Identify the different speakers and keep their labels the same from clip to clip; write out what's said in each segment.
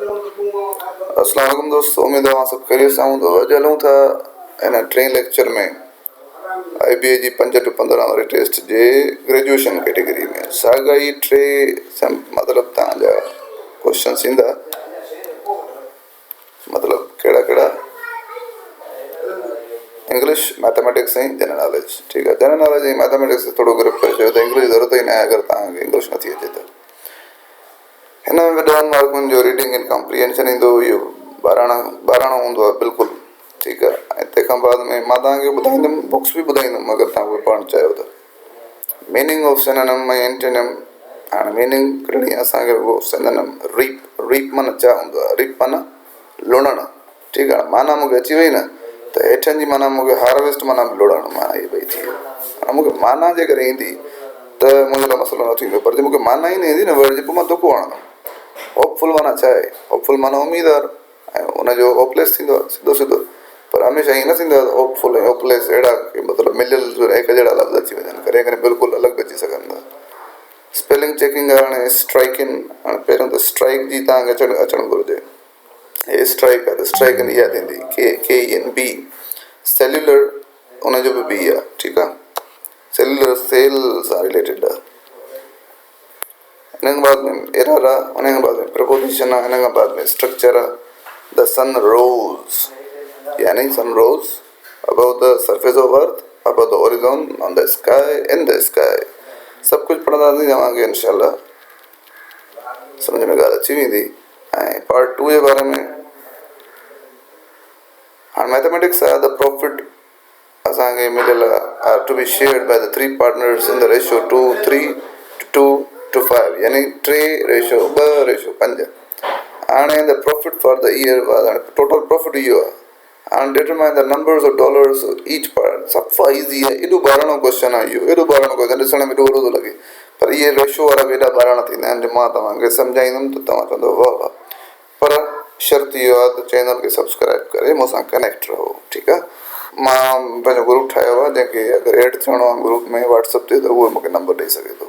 Speaker 1: अस्सलाम वालेकुम दोस्तों, उम्मीद है सब खैरियत सां हूंदो। अॼु हलूं था इन टे लेक्चर में IBA जी 5 to 15 वारे टेस्ट जे ग्रेजुएशन कैटेगरी में साॻाई टे मतिलबु तव्हांजा क्वेश्चन्स ईंदा। मतिलबु कहिड़ा इंग्लिश, मैथमेटिक्स ऐं जनरल नॉलेज। ठीकु आहे, जनरल नॉलेज ऐं मैथमेटिक्स थोरो ग्रिप करे चयो त इंग्लिश जी ज़रूरत ई न आहे अगरि तव्हांखे इंग्लिश नथी अचे त। हिन में 2 मार्कुनि जो रीडिंग एंड कॉम्प्रीहेंशन ईंदो, इहो 12 हूंदो आहे बिल्कुलु। ठीकु आहे, ऐं तंहिंखां बाद में मां तव्हांखे ॿुधाईंदुमि, बुक्स बि ॿुधाईंदुमि अगरि तव्हां उहे पढ़णु चाहियो त। मीनिंग ऑफ सिनोनिम ऐं एंटोनिम। हाणे मीनिंग करणी असांखे उहो सिनोनिम रीप माना छा हूंदो आहे? रीप माना लुणणु। ठीकु आहे, माना मूंखे अची वई न त हेठनि जी माना मूंखे हार्वेस्ट माना लुणणु, माना इहे ॿई थी वियो। हाणे मूंखे माना जेकॾहिं ईंदी त मुंहिंजे लाइ मसइलो न थींदो, पर जे मूंखे माना ई न ईंदी न वर्ड जी, पोइ मां दुको हणंदुमि। होपफुल माना छा आहे? होपफुल माना उमेदवार, ऐं उनजो होपलेस थींदो आहे सिधो सिधो। पर हमेशह ईअं न थींदो आहे होपफुल ऐं होपलेस अहिड़ा मतिलबु मिलियल हिकु जहिड़ा लफ़्ज़ अची वञनि, कॾहिं कॾहिं बिल्कुलु अलॻि बि अची सघनि था। स्पेलिंग चेकिंग आहे। हाणे स्ट्राइक इन, हाणे पहिरियों त स्ट्राइक जी तव्हांखे अचणु घुरिजे। हे स्ट्राइक आहे त स्ट्राइक इन इहा थींदी KENB। सेल्युलर उनजो बि B आहे। ठीकु आहे, सेल्युलर सेल सां रिलेटेड आहे। हिन खां बाद में एरर आहे, हुन खां बाद में प्रपोजिशन आहे, हिन खां बाद में स्ट्रक्चर आहे। द सन रोज यानी sun rose above the surface of earth, above the horizon, on the sky, in the sky. सभु कुझु पढ़ंदासीं तव्हांखे इंशाल्लाह सम्झ में ॻाल्हि अची वेंदी। ऐं पार्ट 2 जे बारे में हाणे मैथमेटिक्स आहे। द प्रॉफिट असांखे मिलियल आहे to be shared by the 3 partners in the ratio 2:3:2:5 यानी 3:2:5। हाणे the profit for the year was, हाणे टोटल प्रॉफिट इहो आहे। हाणे determine the numbers of dollars each part. सफ़ा ईज़ी आहे, एॾो ॿारहं क्वेश्चन आहे इहो, एॾो ॿारहं क्वेश्चन ॾिसण में ॾोरो थो लॻे, पर इहे रेशियो वारा बि एॾा ॿारहं थींदा आहिनि जो मां तव्हांखे सम्झाईंदुमि त तव्हां चवंदो वाह वाह। पर शर्त इहो आहे त चैनल खे सब्सक्राइब करे मूंसां कनेक्ट रहो। ठीकु आहे, मां पंहिंजो ग्रुप ठाहियो आहे, जंहिंखे अगरि एड थियणो आहे ग्रुप में व्हाट्सअप ते त उहो मूंखे नंबर ॾेई सघे थो,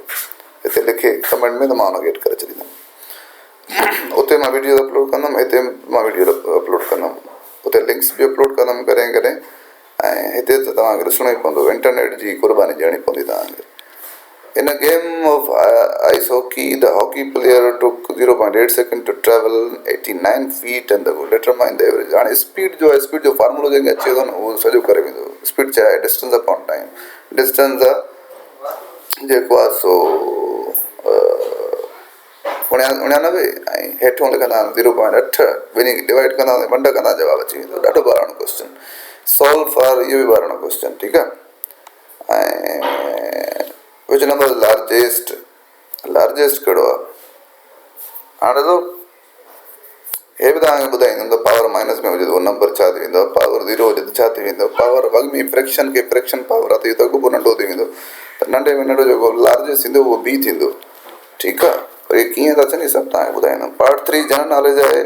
Speaker 1: हिते लिखे कमेंट में, त मां हुनखे एड करे छॾींदुमि। उते मां वीडियो अपलोड कंदुमि, हिते मां वीडियो अपलोड कंदुमि, उते लिंक्स बि अपलोड कंदुमि कॾहिं कॾहिं। ऐं हिते त तव्हांखे ॾिसणो ई पवंदो, इंटरनेट जी क़ुर्बानी ॾियणी पवंदी तव्हांखे। In a game of ice hockey, the hockey player took 0.8 seconds to travel 89 feet and determine the average. हाणे स्पीड जो आहे, स्पीड जो फार्मूलो जंहिंखे अचे थो न उहो सॼो करे वेंदो। स्पीड छा आहे? Distance upon time. डिस्टेंस आहे जेको आहे सो 99 ऐं हेठों लिखंदा 0.8, ॿिन्ही डिवाइड कंदा, वंड कंदा, जवाबु अची वेंदो। ॾाढो ॿारहं क्वेश्चन सॉल्व फॉर, इहो बि 12 क्वेश्चन। ठीकु आहे, ऐं विच नंबर लार्जेस्ट कहिड़ो आहे? हाणे ॾिसो, हे बि तव्हांखे ॿुधाईंदुमि त पावर माइनस में हुजे त उहो नंबर छा थी वेंदो, पावर 0 हुजे त छा थी वेंदो, पावर अॻ में फ्रैक्शन खे फ्रैक्शन पावर आहे त अॻो पोइ नंढो थी वेंदो, त नंढे में नंढो जेको लार्जेस्ट थींदो उहो B थींदो। ठीकु आहे, पर इहे कीअं था थियनि सभु तव्हांखे ॿुधाईंदुमि। पार्ट 3 जनरल नॉलेज आहे।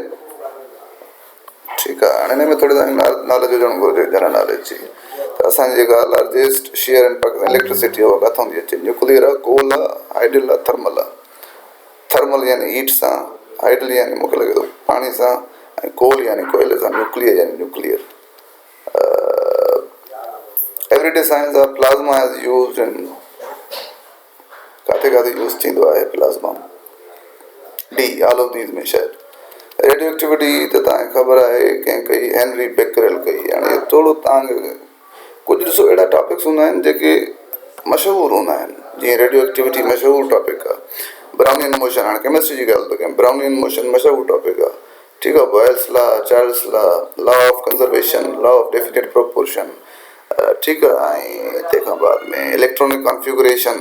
Speaker 1: ठीकु आहे, हाणे हिन में थोरी तव्हांखे नॉलेज हुजणु घुरिजे जनरल नॉलेज जी। त असांजी जेका लार्जेस्ट शेयर इन इलेक्ट्रिसिटी आहे उहा किथां थी अचे? न्यूक्लियर आहे, कोल आहे, हाइडल आहे, थर्मल आहे। थर्मल यानी हीट सां, हाइडल यानी मूंखे लॻे थो पाणी सां, ऐं कोल यानी कोयले सां, न्यूक्लियर यानी न्यूक्लियर। एवरीडे साइंस आहे। प्लाज़्मा इज़ यूज़्ड इन, किथे किथे यूज़ थींदो आहे plasma? D, all of these में शायदि। रेडियो एक्टिविटी त तव्हांखे ख़बर आहे कंहिं कई? हेनरी बेकरेल कई। हाणे थोरो तव्हांखे कुझु ॾिसो, अहिड़ा टॉपिक्स हूंदा आहिनि जेके मशहूरु हूंदा आहिनि, जीअं रेडियो एक्टिविटी मशहूरु टॉपिक आहे। ब्राउनियन मोशन, हाणे केमिस्ट्री जी ॻाल्हि थो कयां, ब्राउनियन मोशन मशहूरु टॉपिक आहे। ठीकु आहे, Boyle's law, Charles law of conservation, law of definite proportion. ठीकु आहे, ऐं तंहिंखां बाद में इलेक्ट्रॉनिक कॉन्फ़िगरेशन।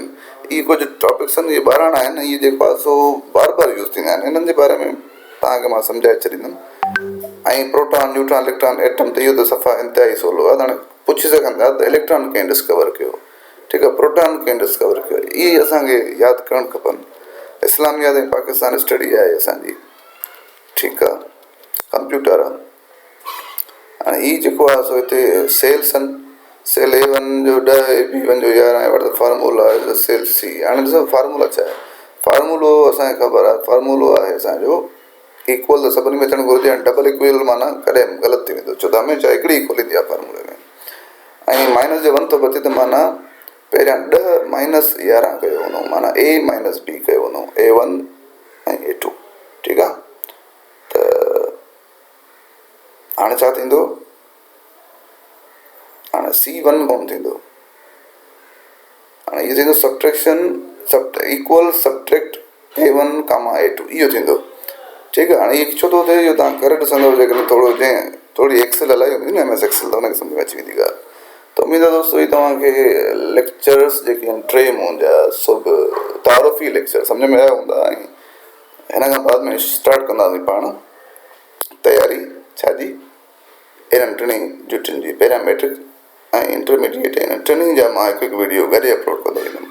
Speaker 1: इहे कुझु टॉपिक्स आहिनि, इहे 12 आहिनि, इहे जेको आहे सो बार बार यूज़ थींदा आहिनि। हिननि जे बारे में तव्हांखे मां सम्झाए छॾींदुमि। ऐं प्रोटॉन, न्यूट्रॉन, इलेक्ट्रॉन, एटम, त इहो त सफ़ा इंतिहाई सवलो आहे। हाणे पुछी सघनि था त इलेक्ट्रॉन कंहिं डिस्कवर कयो? ठीकु आहे, प्रोटॉन कंहिं डिस्कवर कयो? इहे असांखे यादि करणु खपनि। इस्लामियात ऐं पाकिस्तान स्टडी आहे असांजी। ठीकु आहे, कंप्यूटर आहे। हाणे हीउ जेको आहे सो हिते सेल्स आहिनि। सेल A1 जो 10, B1 जो 11 वटि फार्मूला आहे सेल C। हाणे ॾिसो फार्मूला छा आहे? फार्मूलो असांखे ख़बर आहे, फार्मूलो आहे असांजो इक्वल त सभिनी में अचणु घुरिजे, ऐं डबल इक्वल माना कॾहिं ग़लति थी वेंदो, छो त हमेशह हिकिड़ी इक्वल ईंदी आहे फॉर्मूले में। ऐं माइनस जो 1 थो बचे त माना पहिरियां 10 माइनस 11 कयो वञो, माना a माइनस b कयो वञो, a1 ऐं a2, ठीकु आहे। त हाणे छा थींदो, हाणे c1 कोन थींदो, हाणे इहो थींदो सब्ट्रैक्शन इक्वल सब्ट्रैक्ट a1 कामा a2, इहो थींदो, ठीकु आहे। हाणे इहो छो थो थिए, इहो तव्हां करे ॾिसंदव जेकॾहिं थोरो जंहिं थोरी एक्सेल हलाई हूंदी न MS एक्सेल, त हुनखे सम्झ में अची वेंदी ॻाल्हि। त उमेद आहे दोस्तो ही तव्हांखे लेक्चर्स जेके आहिनि 3 मुंहिंजा सभु तारीफ़ी लेक्चर सम्झ में आया हूंदा। ऐं हिन खां बाद में स्टार्ट कंदासीं पाण तयारी छाजी, इन्हनि टिनी जी, पहिरियां मैट्रिक ऐं इंटरमीडिएट, हिन टिनी जा मां हिकु वीडियो गॾु अपलोड कंदो वेंदुमि।